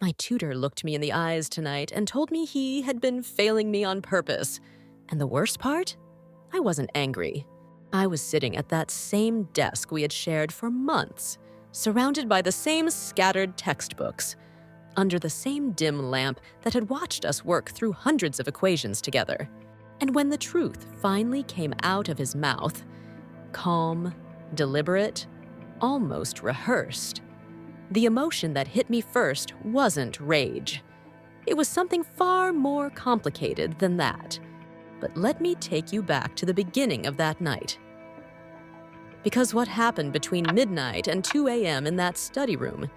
My tutor looked me in the eyes tonight and told me he had been failing me on purpose. And the worst part? I wasn't angry. I was sitting at that same desk we had shared for months, surrounded by the same scattered textbooks, under the same dim lamp that had watched us work through hundreds of equations together. And when the truth finally came out of his mouth, calm, deliberate, almost rehearsed, the emotion that hit me first wasn't rage. It was something far more complicated than that. But let me take you back to the beginning of that night. Because what happened between midnight and 2 a.m. in that study room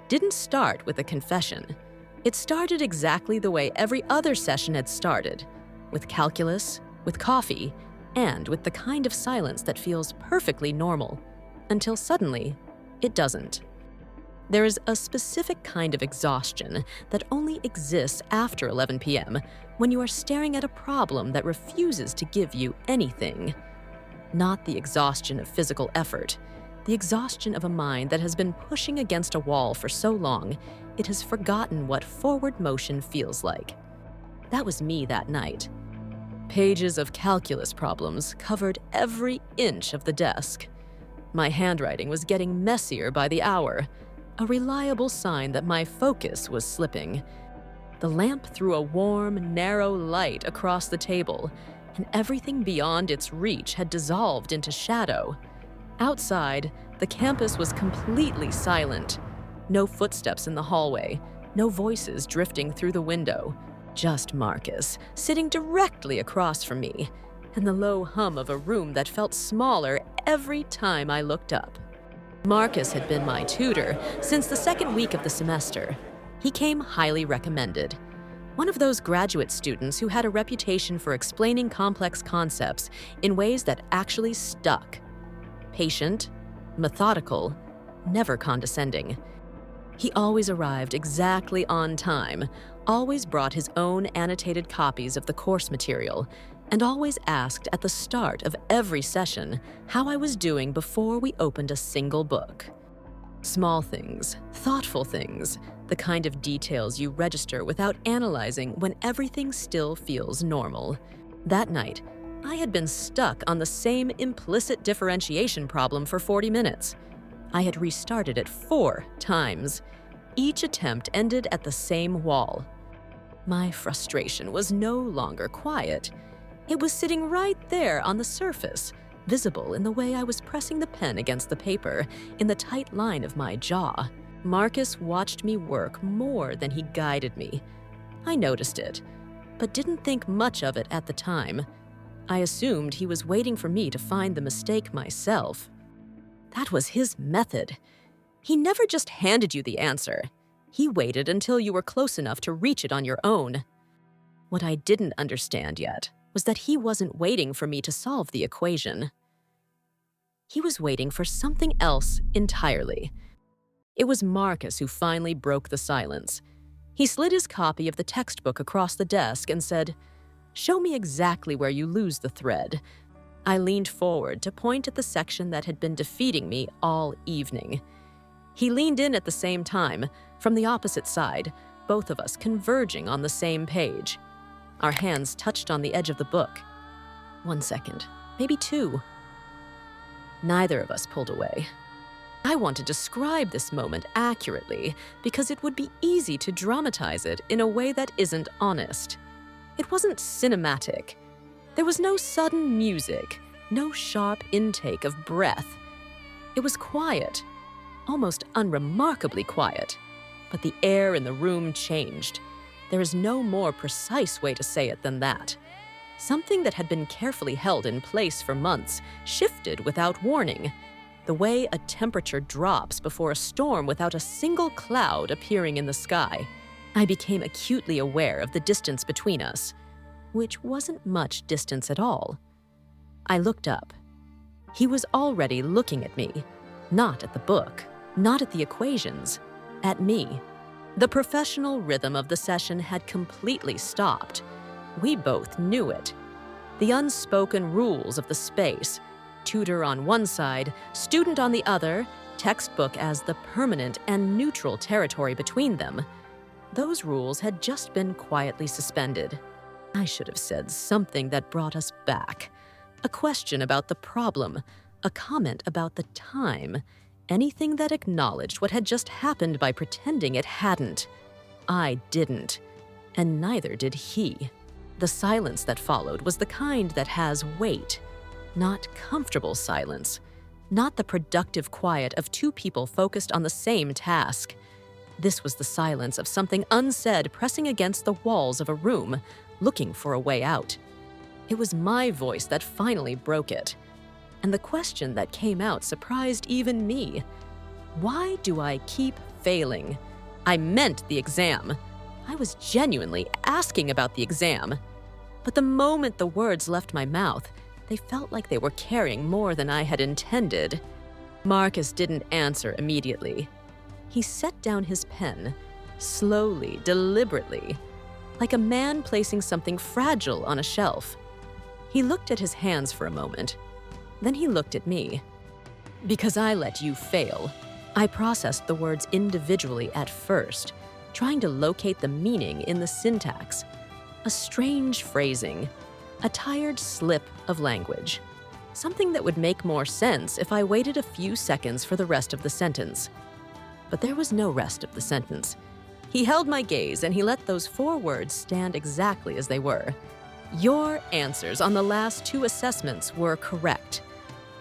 didn't start with a confession. It started exactly the way every other session had started, with calculus, with coffee, and with the kind of silence that feels perfectly normal, until suddenly, it doesn't. There is a specific kind of exhaustion that only exists after 11 p.m. when you are staring at a problem that refuses to give you anything. Not the exhaustion of physical effort, the exhaustion of a mind that has been pushing against a wall for so long, it has forgotten what forward motion feels like. That was me that night. Pages of calculus problems covered every inch of the desk. My handwriting was getting messier by the hour, a reliable sign that my focus was slipping. The lamp threw a warm, narrow light across the table, and everything beyond its reach had dissolved into shadow. Outside, the campus was completely silent. No footsteps in the hallway, no voices drifting through the window. Just Marcus, sitting directly across from me, and the low hum of a room that felt smaller every time I looked up. Marcus had been my tutor since the second week of the semester. He came highly recommended. One of those graduate students who had a reputation for explaining complex concepts in ways that actually stuck. Patient, methodical, never condescending. He always arrived exactly on time, always brought his own annotated copies of the course material, and always asked at the start of every session how I was doing before we opened a single book. Small things, thoughtful things, the kind of details you register without analyzing when everything still feels normal. That night, I had been stuck on the same implicit differentiation problem for 40 minutes. I had restarted it 4 times. Each attempt ended at the same wall. My frustration was no longer quiet. It was sitting right there on the surface, visible in the way I was pressing the pen against the paper, in the tight line of my jaw. Marcus watched me work more than he guided me. I noticed it, but didn't think much of it at the time. I assumed he was waiting for me to find the mistake myself. That was his method. He never just handed you the answer. He waited until you were close enough to reach it on your own. What I didn't understand yet was that he wasn't waiting for me to solve the equation. He was waiting for something else entirely. It was Marcus who finally broke the silence. He slid his copy of the textbook across the desk and said, "Show me exactly where you lose the thread." I leaned forward to point at the section that had been defeating me all evening. He leaned in at the same time, from the opposite side, both of us converging on the same page. Our hands touched on the edge of the book. 1 second, maybe 2. Neither of us pulled away. I want to describe this moment accurately because it would be easy to dramatize it in a way that isn't honest. It wasn't cinematic. There was no sudden music, no sharp intake of breath. It was quiet, almost unremarkably quiet, but the air in the room changed. There is no more precise way to say it than that. Something that had been carefully held in place for months shifted without warning, the way a temperature drops before a storm without a single cloud appearing in the sky. I became acutely aware of the distance between us, which wasn't much distance at all. I looked up. He was already looking at me, not at the book, not at the equations, at me. The professional rhythm of the session had completely stopped. We both knew it. The unspoken rules of the space, tutor on one side, student on the other, textbook as the permanent and neutral territory between them. Those rules had just been quietly suspended. I should have said something that brought us back. A question about the problem, a comment about the time, anything that acknowledged what had just happened by pretending it hadn't. I didn't, and neither did he. The silence that followed was the kind that has weight, not comfortable silence, not the productive quiet of two people focused on the same task. This was the silence of something unsaid pressing against the walls of a room, looking for a way out. It was my voice that finally broke it. And the question that came out surprised even me. Why do I keep failing? I meant the exam. I was genuinely asking about the exam. But the moment the words left my mouth, they felt like they were carrying more than I had intended. Marcus didn't answer immediately. He set down his pen, slowly, deliberately, like a man placing something fragile on a shelf. He looked at his hands for a moment. Then he looked at me. Because I let you fail, I processed the words individually at first, trying to locate the meaning in the syntax. A strange phrasing, a tired slip of language. Something that would make more sense if I waited a few seconds for the rest of the sentence. But there was no rest of the sentence. He held my gaze and he let those 4 words stand exactly as they were. Your answers on the last 2 assessments were correct.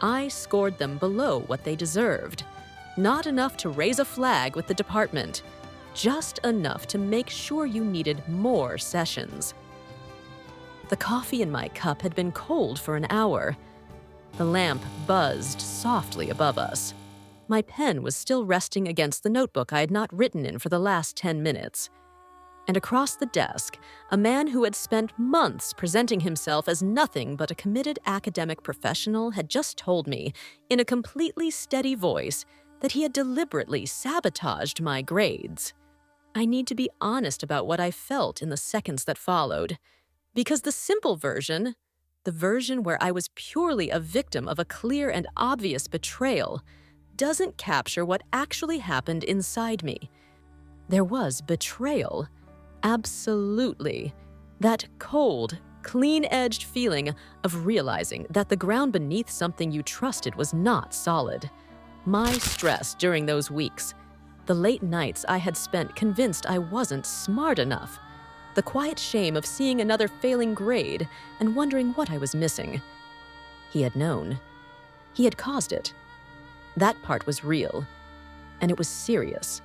I scored them below what they deserved. Not enough to raise a flag with the department, just enough to make sure you needed more sessions. The coffee in my cup had been cold for an hour. The lamp buzzed softly above us. My pen was still resting against the notebook I had not written in for the last 10 minutes. And across the desk, a man who had spent months presenting himself as nothing but a committed academic professional had just told me, in a completely steady voice, that he had deliberately sabotaged my grades. I need to be honest about what I felt in the seconds that followed, because the simple version, the version where I was purely a victim of a clear and obvious betrayal, doesn't capture what actually happened inside me. There was betrayal. Absolutely. That cold, clean-edged feeling of realizing that the ground beneath something you trusted was not solid. My stress during those weeks, the late nights I had spent convinced I wasn't smart enough, the quiet shame of seeing another failing grade and wondering what I was missing. He had known. He had caused it. That part was real, and it was serious.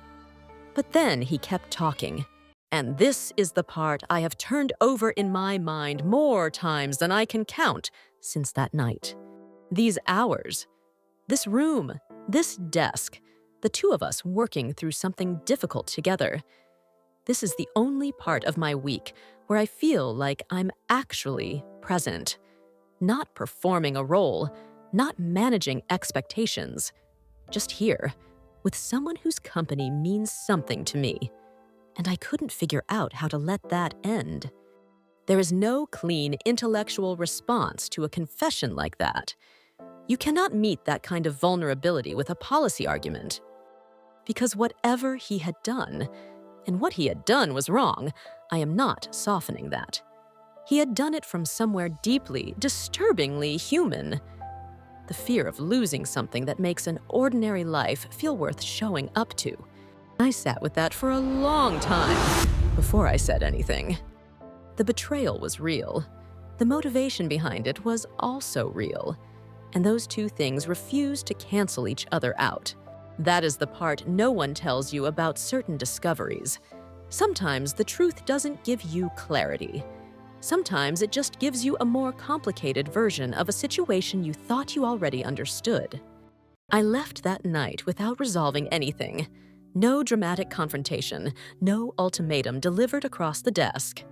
But then he kept talking. And this is the part I have turned over in my mind more times than I can count since that night. These hours, this room, this desk, the 2 of us working through something difficult together. This is the only part of my week where I feel like I'm actually present, not performing a role, not managing expectations, just here, with someone whose company means something to me. And I couldn't figure out how to let that end. There is no clean intellectual response to a confession like that. You cannot meet that kind of vulnerability with a policy argument. Because whatever he had done, and what he had done was wrong, I am not softening that. He had done it from somewhere deeply, disturbingly human. The fear of losing something that makes an ordinary life feel worth showing up to. I sat with that for a long time before I said anything. The betrayal was real. The motivation behind it was also real. And those 2 things refused to cancel each other out. That is the part no one tells you about certain discoveries. Sometimes the truth doesn't give you clarity. Sometimes it just gives you a more complicated version of a situation you thought you already understood. I left that night without resolving anything. No dramatic confrontation, no ultimatum delivered across the desk.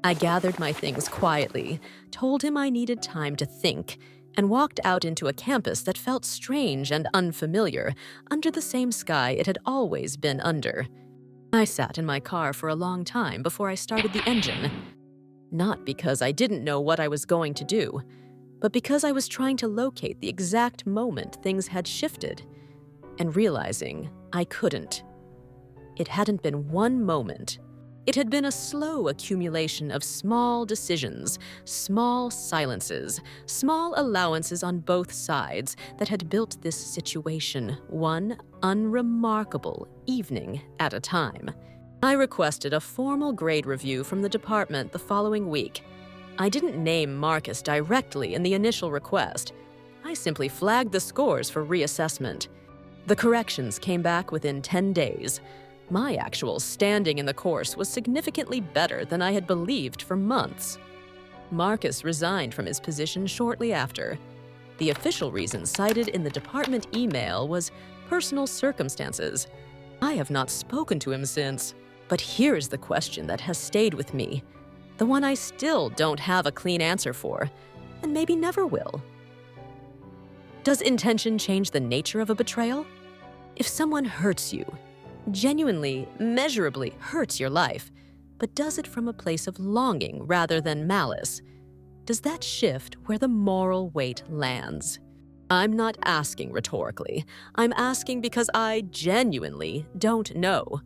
I gathered my things quietly, told him I needed time to think, and walked out into a campus that felt strange and unfamiliar, under the same sky it had always been under. I sat in my car for a long time before I started the engine. Not because I didn't know what I was going to do, but because I was trying to locate the exact moment things had shifted, and realizing I couldn't. It hadn't been one moment, It had been a slow accumulation of small decisions, small silences, small allowances on both sides that had built this situation, one unremarkable evening at a time. I requested a formal grade review from the department the following week. I didn't name Marcus directly in the initial request. I simply flagged the scores for reassessment. The corrections came back within 10 days. My actual standing in the course was significantly better than I had believed for months. Marcus resigned from his position shortly after. The official reason cited in the department email was personal circumstances. I have not spoken to him since, but here's the question that has stayed with me, the one I still don't have a clean answer for, and maybe never will. Does intention change the nature of a betrayal? If someone hurts you, genuinely, measurably hurts your life, but does it from a place of longing rather than malice, does that shift where the moral weight lands? I'm not asking rhetorically. I'm asking because I genuinely don't know.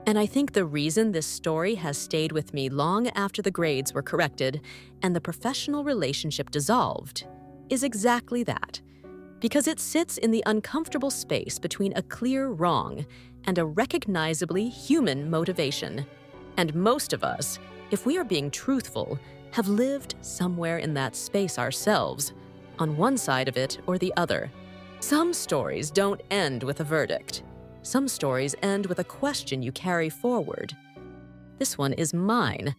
And I think the reason this story has stayed with me long after the grades were corrected and the professional relationship dissolved is exactly that. Because it sits in the uncomfortable space between a clear wrong and a recognizably human motivation. And most of us, if we are being truthful, have lived somewhere in that space ourselves, on one side of it or the other. Some stories don't end with a verdict. Some stories end with a question you carry forward. This one is mine.